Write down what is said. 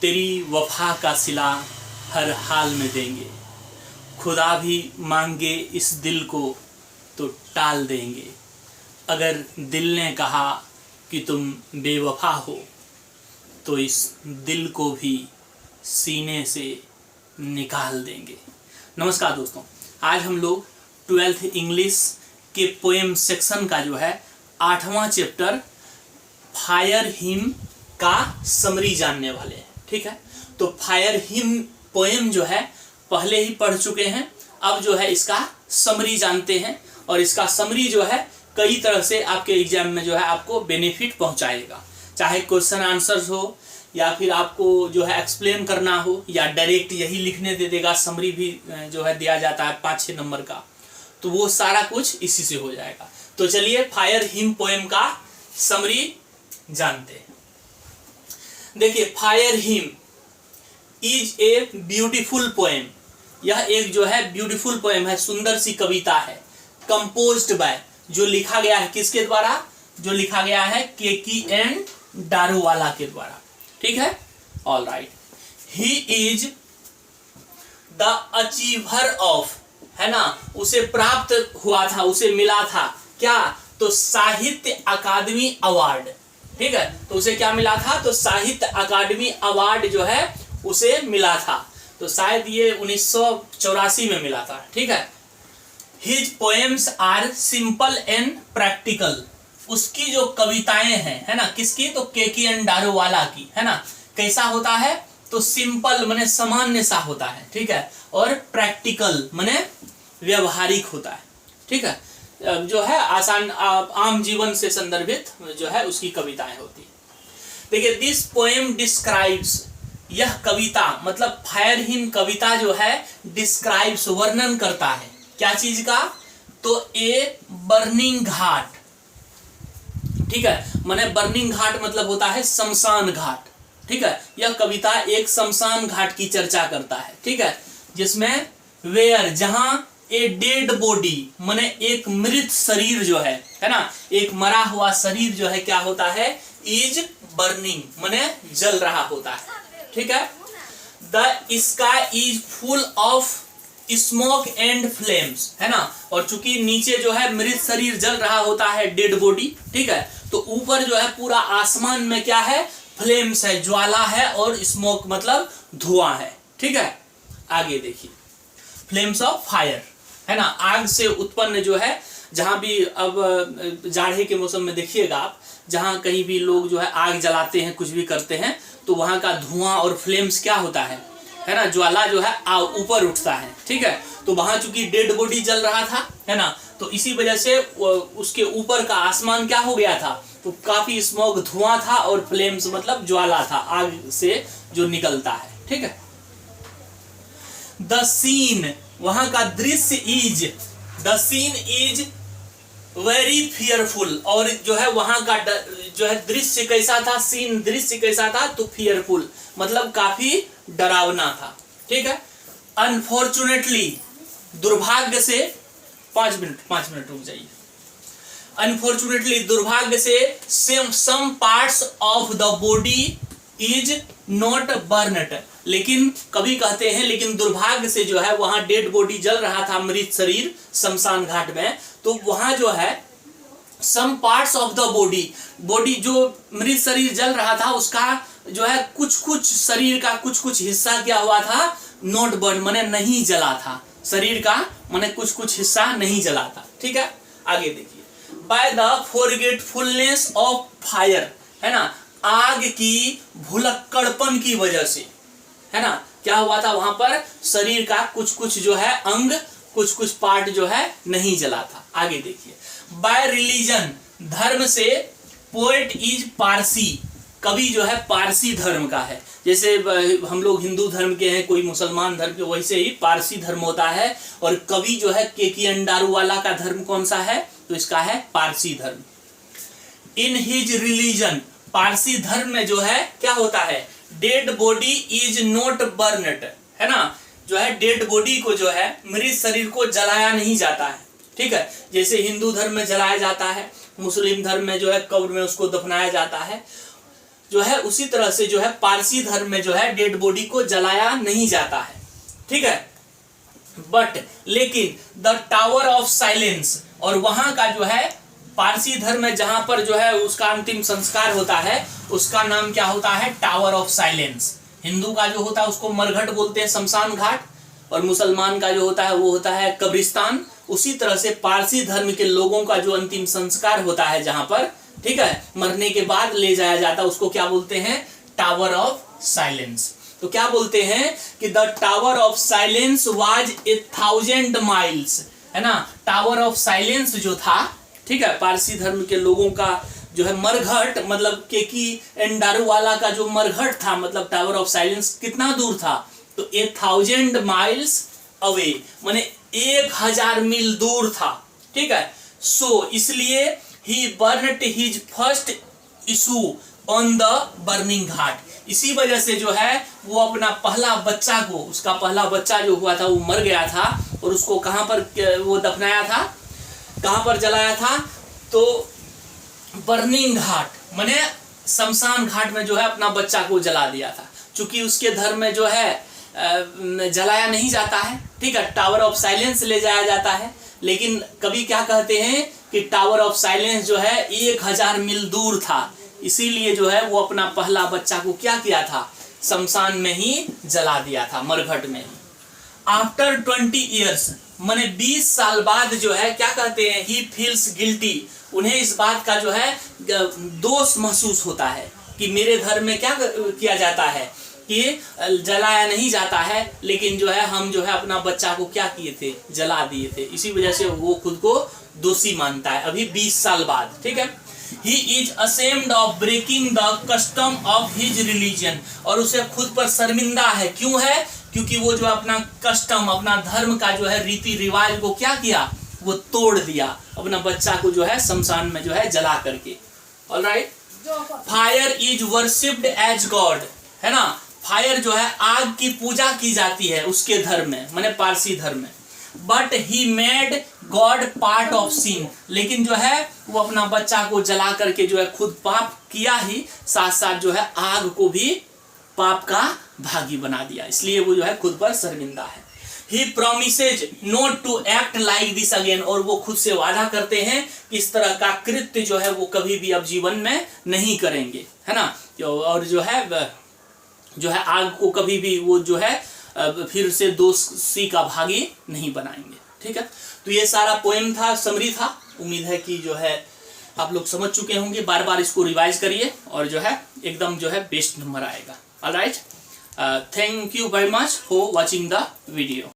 तेरी वफा का सिला हर हाल में देंगे, खुदा भी मांगे इस दिल को तो टाल देंगे। अगर दिल ने कहा कि तुम बेवफा हो तो इस दिल को भी सीने से निकाल देंगे। नमस्कार दोस्तों, आज हम लोग 12th इंग्लिश के पोएम सेक्शन का जो है 8वां चैप्टर फायर हिम का समरी जानने वाले हैं। ठीक है, तो फायर हिम पोएम जो है पहले ही पढ़ चुके हैं, अब जो है इसका समरी जानते हैं। और इसका समरी जो है कई तरह से आपके एग्जाम में जो है आपको बेनिफिट पहुंचाएगा, चाहे क्वेश्चन आंसर्स हो या फिर आपको जो है एक्सप्लेन करना हो या डायरेक्ट यही लिखने दे देगा। समरी भी जो है दिया जाता है 5-6 नंबर का, तो वो सारा कुछ इसी से हो जाएगा। तो चलिए फायर हिम पोएम का समरी जानते हैं। देखिए, fire him is a beautiful poem. यह एक जो है ब्यूटीफुल पोएम है, सुंदर सी कविता है। कंपोज्ड बाय, जो लिखा गया है किसके द्वारा? जो लिखा गया है के.की.एन. डारूवाला के द्वारा। ठीक है, all right. He is the achiever of, है ना, उसे प्राप्त हुआ था, उसे मिला था क्या? तो साहित्य अकादमी अवार्ड। ठीक है, तो उसे क्या मिला था? तो साहित्य अकादमी अवार्ड जो है उसे मिला था। तो शायद ये 1984 में मिला था। ठीक है। His poems are simple and practical. उसकी जो कविताएं हैं, है ना, किसकी? तो के.की.एन. डारूवाला की, है ना। कैसा होता है? तो सिंपल माने सामान्य सा होता है। ठीक है, और प्रैक्टिकल माने व्यवहारिक होता है। ठीक है, जो है आसान आम जीवन से संदर्भित जो है उसकी कविताएं होती है। देखिए, दिस पोएम डिस्क्राइब्स, यह कविता मतलब फायर हिम कविता जो है डिस्क्राइब्स, वर्णन करता है क्या चीज का? तो ए बर्निंग घाट। ठीक है, माने बर्निंग घाट मतलब होता है शमशान घाट। ठीक है, यह कविता एक शमशान घाट की चर्चा करता है। ठीक है, जिसमें वेयर, जहां ए डेड बॉडी माने एक मृत शरीर जो है ना, एक मरा हुआ शरीर जो है क्या होता है? इज बर्निंग माने जल रहा होता है। ठीक है, the sky is full of smoke and flames, है ना। और चूंकि नीचे जो है मृत शरीर जल रहा होता है, डेड बॉडी। ठीक है, तो ऊपर जो है पूरा आसमान में क्या है? फ्लेम्स है, ज्वाला है, और स्मोक मतलब धुआं है। ठीक है, आगे देखिए, फ्लेम्स ऑफ फायर, है ना, आग से उत्पन्न जो है, जहां भी अब जाड़े के मौसम में देखिएगा आप, जहां कहीं भी लोग जो है आग जलाते हैं, कुछ भी करते हैं, तो वहां का धुआं और फ्लेम्स क्या होता है ना, ज्वाला जो है ऊपर उठता है। ठीक है, तो वहां चूंकि डेड बॉडी जल रहा था, है ना, तो इसी वजह से उसके ऊपर का आसमान क्या हो गया था? तो काफी स्मोक, धुआं था, और फ्लेम्स मतलब ज्वाला था, आग से जो निकलता है। ठीक है, द सीन, वहां का दृश्य is, the scene is very fearful, और जो है वहां का जो है दृश्य कैसा था? सीन, दृश्य कैसा था? तो फियरफुल मतलब काफी डरावना था। ठीक है, अनफॉर्चुनेटली, दुर्भाग्य से, 5 मिनट रुक जाइए। अनफॉर्चुनेटली, दुर्भाग्य से, some parts of the body is not burned, लेकिन कभी कहते हैं लेकिन दुर्भाग्य से जो है वहां डेड बॉडी जल रहा था, मृत शरीर शमशान घाट में, तो वहां जो है some parts of the body जो मृत शरीर जल रहा था उसका जो है कुछ शरीर का कुछ हिस्सा क्या हुआ था? नॉट बर्न माने नहीं जला था, शरीर का माने कुछ हिस्सा नहीं जला था। ठीक है, आगे देखिए, by the forgetfulness of fire, है ना, आग की भुलक्कड़पन की वजह से, है ना, क्या हुआ था? वहां पर शरीर का कुछ जो है अंग, कुछ पार्ट जो है नहीं जला था। आगे देखिए, बाय रिलीजन, धर्म से, पोएट इज पारसी, कवि जो है पारसी धर्म का है। जैसे हम लोग हिंदू धर्म के हैं, कोई मुसलमान धर्म के, वैसे ही पारसी धर्म होता है। और कवि जो है के.की.एन. डारूवाला का धर्म कौन सा है? तो इसका है पारसी धर्म। इन हिज रिलीजन, पारसी धर्म में जो है क्या होता है? Dead body is not burned, है ना, जो है डेड बॉडी को जो है मृत शरीर को जलाया नहीं जाता है। ठीक है, जैसे हिंदू धर्म में जलाया जाता है, मुस्लिम धर्म में जो है कब्र में उसको दफनाया जाता है। जो है उसी तरह से जो है पारसी धर्म में जो है डेड बॉडी को जलाया नहीं जाता है, ठीक है। बट लेकिन द टावर ऑफ साइलेंस, और वहां का जो है पारसी धर्म में जहां पर जो है उसका अंतिम संस्कार होता है उसका नाम क्या होता है, टावर ऑफ साइलेंस। हिंदू का जो होता है उसको मरघट बोलते हैं, शमशान घाट, और मुसलमान का जो होता है वो होता है कब्रिस्तान। उसी तरह से पारसी धर्म के लोगों का जो अंतिम संस्कार होता है जहां पर, ठीक है, मरने के बाद ले जाया जाता है, उसको क्या बोलते हैं, टावर ऑफ साइलेंस। तो क्या बोलते हैं कि the tower of silence was 1000 miles, है ना। टावर ऑफ साइलेंस जो था, ठीक है, पारसी धर्म के लोगों का जो है मरघट, मतलब केकी एंडारुवाला का जो मरघट था, मतलब टावर ऑफ साइलेंस कितना दूर था, तो 1000 माइल्स अवे, माने 1000 मील दूर था, ठीक है। सो इसलिए ही burned his first issue on the burning ghat, इसी वजह से जो है वो अपना पहला बच्चा को, उसका पहला बच्चा जो हुआ था वो मर गया था, और उसको कहां पर वो दफनाया था, कहां पर जलाया था, तो बर्निंग घाट माने शमशान घाट में जो है अपना बच्चा को जला दिया था। चूंकि उसके धर्म में जो है जलाया नहीं जाता है, ठीक है, टावर ऑफ साइलेंस ले जाया जाता है। लेकिन कभी क्या कहते हैं कि टावर ऑफ साइलेंस जो है 1000 मील दूर था, इसीलिए जो है वो अपना पहला बच्चा को क्या किया था, शमशान में ही जला दिया था, मरघट में ही। आफ्टर 20 ईयर्स, माने 20 साल बाद जो है क्या कहते हैं, ही फील्स गिल्टी, उन्हें इस बात का जो है दोष महसूस होता है कि मेरे धर्म में क्या किया जाता है कि जलाया नहीं जाता है, लेकिन जो है हम जो है अपना बच्चा को क्या किए थे, जला दिए थे। इसी वजह से वो खुद को दोषी मानता है अभी 20 साल बाद, ठीक है। He is ashamed of breaking the custom of his religion, और उसे खुद पर शर्मिंदा है, क्यों है, क्योंकि वो जो अपना कस्टम, अपना धर्म का जो है रीति रिवाज को क्या किया, वो तोड़ दिया, अपना बच्चा को जो है शमशान में जो है जला करके। Alright, fire is worshipped as God, है ना। फायर जो है आग की पूजा की जाती है उसके धर्म में, माने पारसी धर्म में। But he made God part of sin, लेकिन जो है वो अपना बच्चा को जला करके जो है खुद पाप किया ही, साथ साथ जो है आग को भी पाप का भागी बना दिया, इसलिए वो जो है खुद पर शर्मिंदा है। He promises not to act like this again, और वो खुद से वादा करते हैं कि इस तरह का कृत्य जो है वो कभी भी अब जीवन में नहीं करेंगे, है ना। और जो है आग को कभी भी वो जो है फिर से दोषी का भागी नहीं बनाएंगे, ठीक है। तो ये सारा पोएम था, समरी था। उम्मीद है कि जो है आप लोग समझ चुके होंगे। बार बार इसको रिवाइज करिए और जो है एकदम जो है बेस्ट नंबर आएगा। Alright, thank you very much for watching the video.